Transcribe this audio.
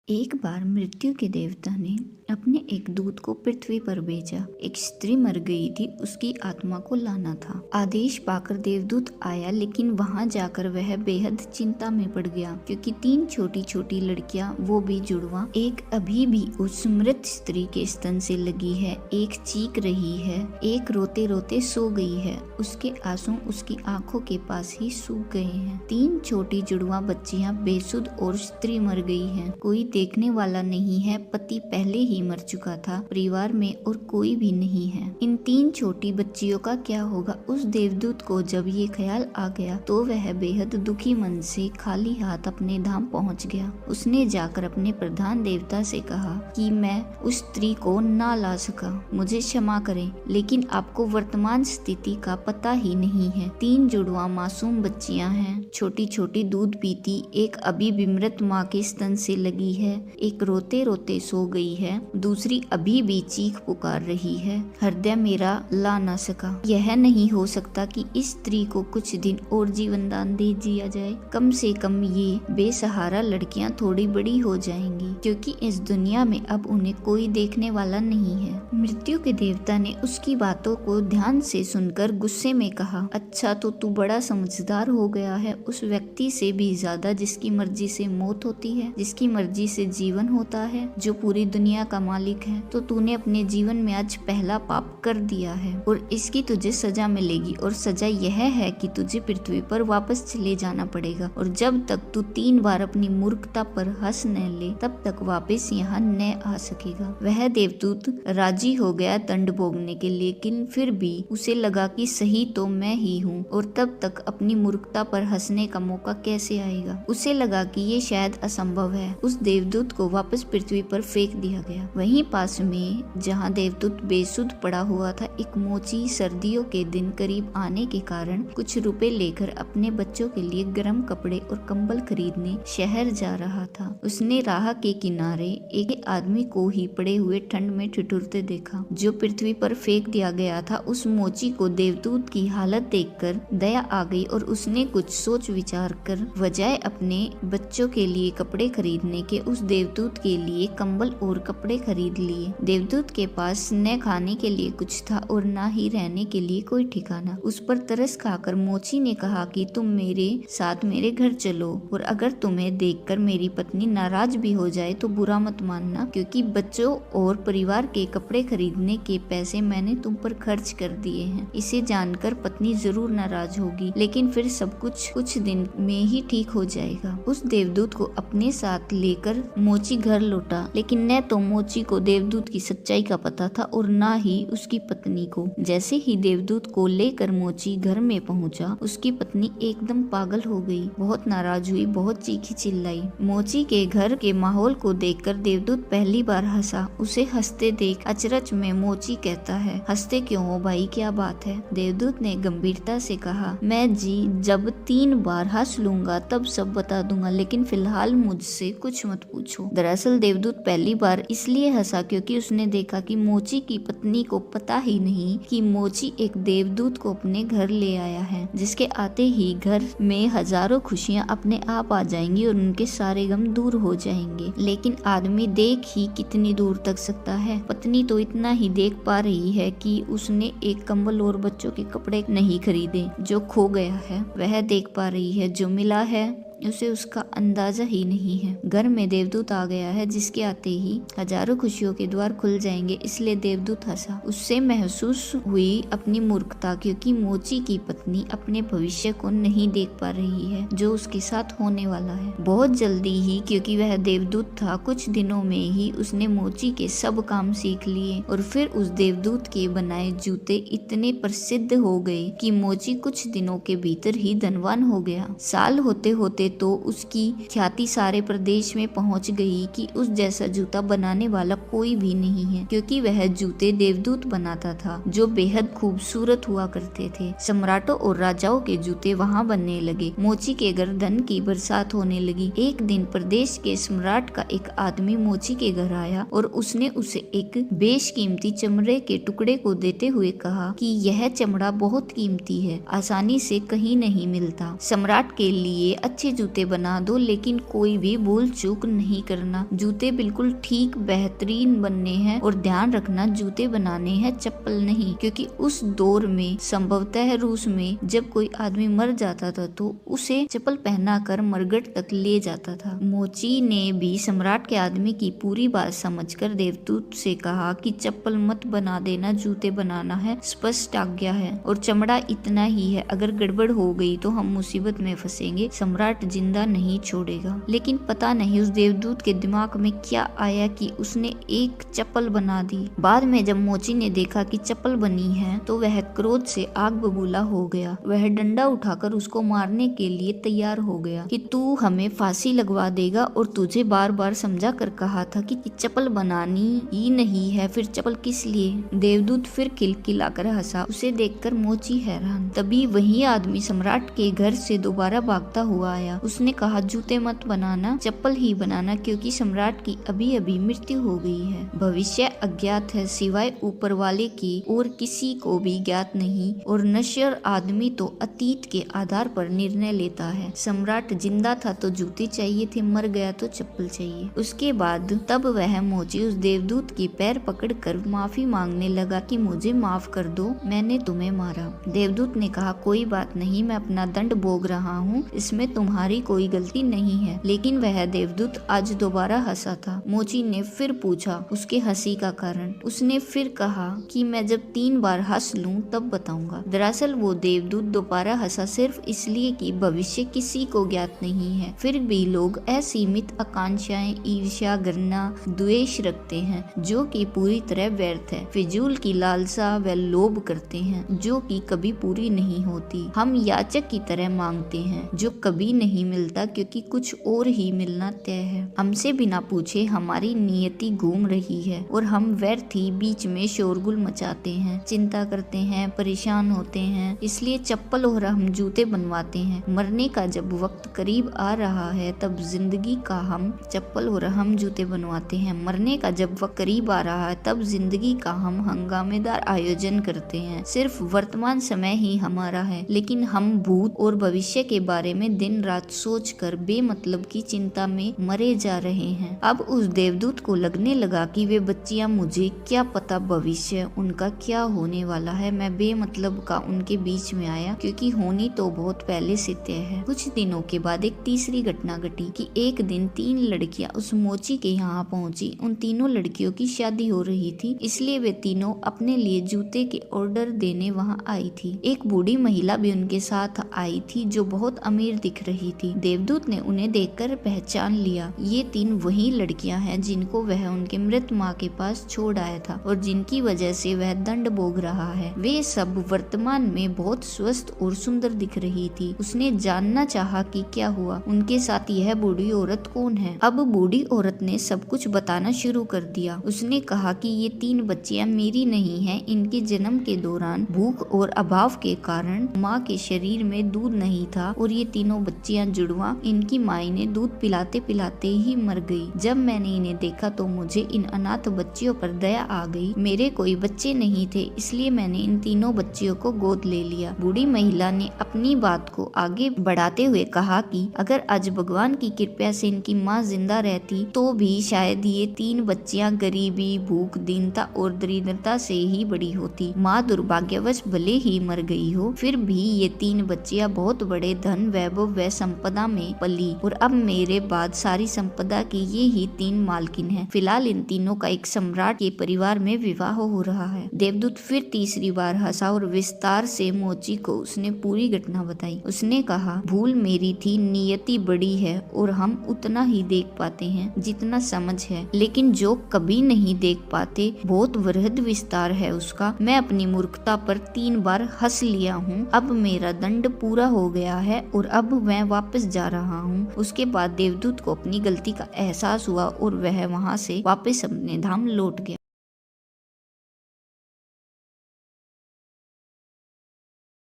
एक बार मृत्यु के देवता ने अपने एक दूत को पृथ्वी पर भेजा। एक स्त्री मर गई थी, उसकी आत्मा को लाना था। आदेश पाकर देवदूत आया, लेकिन वहां जाकर वह बेहद चिंता में पड़ गया, क्योंकि 3 छोटी छोटी लड़कियां, वो भी जुड़वा, एक अभी भी उस मृत स्त्री के स्तन से लगी है, एक चीख रही है, एक रोते रोते सो गई है। उसके आंसू उसकी आंखों के पास ही सूख गए हैं। 3 छोटी जुड़वा बच्चियां बेसुध और स्त्री मर गई है। कोई देखने वाला नहीं है, पति पहले ही मर चुका था, परिवार में और कोई भी नहीं है। इन 3 छोटी बच्चियों का क्या होगा? उस देवदूत को जब ये ख्याल आ गया तो वह बेहद दुखी मन से खाली हाथ अपने धाम पहुंच गया। उसने जाकर अपने प्रधान देवता से कहा कि मैं उस स्त्री को ना ला सका, मुझे क्षमा करें, लेकिन आपको वर्तमान स्थिति का पता ही नहीं है। 3 जुड़वा मासूम बच्चियां हैं, छोटी छोटी दूध पीती, एक अभी भी मृत माँ के स्तन से लगी है, एक रोते रोते सो गई है, दूसरी अभी भी चीख पुकार रही है। हृदय मेरा ला ना सका। यह नहीं हो सकता कि इस स्त्री को कुछ दिन और जीवन दान दे दिया जाए। कम से कम ये बेसहारा लड़कियां थोड़ी बड़ी हो जाएंगी, क्योंकि इस दुनिया में अब उन्हें कोई देखने वाला नहीं है। मृत्यु के देवता ने उसकी बातों को ध्यान से सुनकर गुस्से में कहा, अच्छा तो तू बड़ा समझदार हो गया है, उस व्यक्ति से भी ज्यादा जिसकी मर्जी से मौत होती है, जिसकी मर्जी से जीवन होता है, जो पूरी दुनिया का मालिक है। तो तूने अपने जीवन में आज पहला पाप कर दिया है और इसकी तुझे सजा मिलेगी, और सजा यह है कि तुझे पृथ्वी पर वापस चले जाना पड़ेगा, और जब तक तू 3 बार अपनी मूर्खता पर हंस न ले तब तक वापस यहाँ न आ सकेगा। वह देवदूत राजी हो गया दंड भोगने के, लेकिन फिर भी उसे लगा कि सही तो मैं ही हूँ, और तब तक अपनी मूर्खता पर हंसने का मौका कैसे आएगा। उसे लगा कि ये शायद असंभव है। उस देवदूत को वापस पृथ्वी पर फेंक दिया गया। वहीं पास में जहाँ देवदूत बेसुध पड़ा हुआ था, एक मोची सर्दियों के दिन करीब आने के कारण कुछ रुपए लेकर अपने बच्चों के लिए गर्म कपड़े और कंबल खरीदने शहर जा रहा था। उसने राह के किनारे एक आदमी को ही पड़े हुए ठंड में ठिठुरते देखा, जो पृथ्वी पर फेंक दिया गया था। उस मोची को देवदूत की हालत देखकर दया आ गई, और उसने कुछ सोच विचार कर बजाय अपने बच्चों के लिए कपड़े खरीदने के उस देवदूत के लिए कंबल और कपड़े खरीद लिए। देवदूत के पास न खाने के लिए कुछ था और न ही रहने के लिए कोई ठिकाना। उस पर तरस खाकर मोची ने कहा कि तुम मेरे साथ मेरे घर चलो, और अगर तुम्हें देखकर मेरी पत्नी नाराज भी हो जाए तो बुरा मत मानना, क्योंकि बच्चों और परिवार के कपड़े खरीदने के पैसे मैंने तुम पर खर्च कर दिए हैं। इसे जानकर पत्नी जरूर नाराज होगी, लेकिन फिर सब कुछ दिन में ही ठीक हो जाएगा। उस देवदूत को अपने साथ लेकर मोची घर लौटा, लेकिन न तो मोची को देवदूत की सच्चाई का पता था और न ही उसकी पत्नी को। जैसे ही देवदूत को लेकर मोची घर में पहुंचा, उसकी पत्नी एकदम पागल हो गई, बहुत नाराज हुई, बहुत चीखी चिल्लाई। मोची के घर के माहौल को देखकर देवदूत पहली बार हंसा। उसे हंसते देख अचरज में मोची कहता है, हंसते क्यों हो भाई, क्या बात है? देवदूत ने गंभीरता से कहा, मैं जी जब 3 बार हंस लूंगा तब सब बता दूंगा, लेकिन फिलहाल मुझसे कुछ मत पूछो। दरअसल देवदूत पहली बार इसलिए हंसा क्योंकि उसने देखा कि मोची की पत्नी को पता ही नहीं कि मोची एक देवदूत को अपने घर ले आया है, जिसके आते ही घर में हजारों खुशियां अपने आप आ जाएंगी और उनके सारे गम दूर हो जाएंगे। लेकिन आदमी देख ही कितनी दूर तक सकता है? पत्नी तो इतना ही देख पा रही है कि उसने एक कंबल और बच्चों के कपड़े नहीं खरीदे। जो खो गया है वह देख पा रही है, जो मिला है उसे उसका अंदाजा ही नहीं है। घर में देवदूत आ गया है, जिसके आते ही हजारों खुशियों के द्वार खुल जाएंगे, इसलिए देवदूत हंसा। उससे महसूस हुई अपनी मूर्खता, क्योंकि मोची की पत्नी अपने भविष्य को नहीं देख पा रही है, जो उसके साथ होने वाला है। बहुत जल्दी ही, क्योंकि वह देवदूत था, कुछ दिनों में ही उसने मोची के सब काम सीख लिए, और फिर उस देवदूत के बनाए जूते इतने प्रसिद्ध हो गए कि मोची कुछ दिनों के भीतर ही धनवान हो गया। साल होते होते तो उसकी ख्याति सारे प्रदेश में पहुंच गई कि उस जैसा जूता बनाने वाला कोई भी नहीं है, क्योंकि वह जूते देवदूत बनाता था, जो बेहद खूबसूरत हुआ करते थे। सम्राटों और राजाओं के जूते वहां बनने लगे। मोची के घर धन की बरसात होने लगी। एक दिन प्रदेश के सम्राट का एक आदमी मोची के घर आया, और उसने उसे एक बेशकीमती चमड़े के टुकड़े को देते हुए कहा कि यह चमड़ा बहुत कीमती है, आसानी से कहीं नहीं मिलता। सम्राट के लिए अच्छे जूते बना दो, लेकिन कोई भी भूल चूक नहीं करना। जूते बिल्कुल ठीक बेहतरीन बनने हैं और ध्यान रखना जूते बनाने हैं, चप्पल नहीं। क्योंकि उस दौर में संभवतः रूस में जब कोई आदमी मर जाता था तो उसे चप्पल पहनाकर मरघट तक ले जाता था। मोची ने भी सम्राट के आदमी की पूरी बात समझकर देवदूत से कहा कि चप्पल मत बना देना, जूते बनाना है, स्पष्ट आज्ञा है। और चमड़ा इतना ही है, अगर गड़बड़ हो गई तो हम मुसीबत में फंसेंगे, सम्राट जिंदा नहीं छोड़ेगा। लेकिन पता नहीं उस देवदूत के दिमाग में क्या आया कि उसने एक चप्पल बना दी। बाद में जब मोची ने देखा कि चप्पल बनी है तो वह क्रोध से आग बबूला हो गया। वह डंडा उठाकर उसको मारने के लिए तैयार हो गया कि तू हमें फांसी लगवा देगा, और तुझे बार बार समझा कर कहा था कि चप्पल बनानी ही नहीं है, फिर चप्पल किस लिए। देवदूत फिर खिलखिलाकर हंसा। उसे देखकर मोची हैरान। तभी वही आदमी सम्राट के घर से दोबारा भागता हुआ आया। उसने कहा जूते मत बनाना, चप्पल ही बनाना, क्योंकि सम्राट की अभी अभी मृत्यु हो गई है। भविष्य अज्ञात है, सिवाय ऊपर वाले की, और किसी को भी ज्ञात नहीं, और नश्वर आदमी तो अतीत के आधार पर निर्णय लेता है। सम्राट जिंदा था तो जूते चाहिए थे, मर गया तो चप्पल चाहिए। उसके बाद तब वह मोची उस देवदूत की पैर पकड़कर माफी मांगने लगा कि मुझे माफ कर दो, मैंने तुम्हें मारा। देवदूत ने कहा कोई बात नहीं, मैं अपना दंड भोग रहा हूँ, इसमें तुम्हारी कोई गलती नहीं है। लेकिन वह देवदूत आज दोबारा हंसा था। मोची ने फिर पूछा उसके हंसी का कारण। उसने फिर कहा कि मैं जब 3 बार हंस लूं तब बताऊंगा। दरअसल वो देवदूत दोबारा हंसा सिर्फ इसलिए कि भविष्य किसी को ज्ञात नहीं है। फिर भी लोग असीमित आकांक्षाएं, ईर्ष्या, घृणा, द्वेष रखते हैं जो कि पूरी तरह व्यर्थ है। फिजूल की लालसा व लोभ करते हैं जो कि कभी पूरी नहीं होती। हम याचक की तरह मांगते हैं जो कभी नहीं मिलता, क्योंकि कुछ और ही मिलना तय है। हमसे बिना पूछे हमारी नियति घूम रही है और हम व्यर्थ ही बीच में शोरगुल मचाते हैं, चिंता करते हैं, परेशान होते हैं। इसलिए चप्पल और हम जूते बनवाते हैं। मरने का जब वक्त करीब आ रहा है तब जिंदगी का हम चप्पल और हम जूते बनवाते हैं। मरने का जब वक्त करीब आ रहा है तब जिंदगी का हम हंगामेदार आयोजन करते हैं। सिर्फ वर्तमान समय ही हमारा है, लेकिन हम भूत और भविष्य के बारे में दिन रात सोचकर बेमतलब की चिंता में मरे जा रहे हैं। अब उस देवदूत को लगने लगा कि वे बच्चियां, मुझे क्या पता भविष्य उनका क्या होने वाला है। मैं बेमतलब का उनके बीच में आया, क्योंकि होनी तो बहुत पहले से तय है। कुछ दिनों के बाद एक तीसरी घटना घटी कि एक दिन 3 लड़कियां उस मोची के यहाँ पहुंची। उन तीनों लड़कियों की शादी हो रही थी, इसलिए वे तीनों अपने लिए जूते के ऑर्डर देने वहाँ आई थी। एक बूढ़ी महिला भी उनके साथ आई थी जो बहुत अमीर दिख रही थी। देवदूत ने उन्हें देखकर पहचान लिया। ये 3 वही लड़कियां हैं जिनको वह उनके मृत माँ के पास छोड़ आया था और जिनकी वजह से वह दंड भोग रहा है। वे सब वर्तमान में बहुत स्वस्थ और सुंदर दिख रही थी। उसने जानना चाहा कि क्या हुआ, उनके साथ यह बूढ़ी औरत कौन है। अब बूढ़ी औरत ने सब कुछ बताना शुरू कर दिया। उसने कहा कि ये 3 बच्चियां मेरी नहीं हैं। इनके जन्म के दौरान भूख और अभाव के कारण माँ के शरीर में दूध नहीं था और ये तीनों बच्चियां जुड़वा इनकी माई ने दूध पिलाते पिलाते ही मर गई। जब मैंने इन्हें देखा तो मुझे इन अनाथ बच्चियों पर दया आ गई। मेरे कोई बच्चे नहीं थे, इसलिए मैंने इन तीनों बच्चियों को गोद ले लिया। बूढ़ी महिला ने अपनी बात को आगे बढ़ाते हुए कहा कि अगर आज भगवान की कृपा से इनकी माँ जिंदा रहती तो भी शायद ये 3 बच्चियां गरीबी, भूख, दीनता और दरिद्रता से ही बड़ी होती। माँ दुर्भाग्यवश भले ही मर गई हो, फिर भी ये 3 बच्चियां बहुत बड़े धन, वैभव व संपदा में पली और अब मेरे बाद सारी संपदा की ये ही 3 मालकिन हैं। फिलहाल इन तीनों का एक सम्राट के परिवार में विवाह हो रहा है। देवदूत फिर तीसरी बार हंसा और विस्तार से मोची को उसने पूरी घटना बताई। उसने कहा भूल मेरी थी, नियति बड़ी है और हम उतना ही देख पाते हैं जितना समझ है, लेकिन जो कभी नहीं देख पाते बहुत वृहद विस्तार है उसका। मैं अपनी मूर्खता पर 3 बार हंस लिया हूँ। अब मेरा दंड पूरा हो गया है और अब मैं वापस जा रहा हूँ। उसके बाद देवदूत को अपनी गलती का एहसास हुआ और वह वहाँ से वापस अपने धाम लौट गया।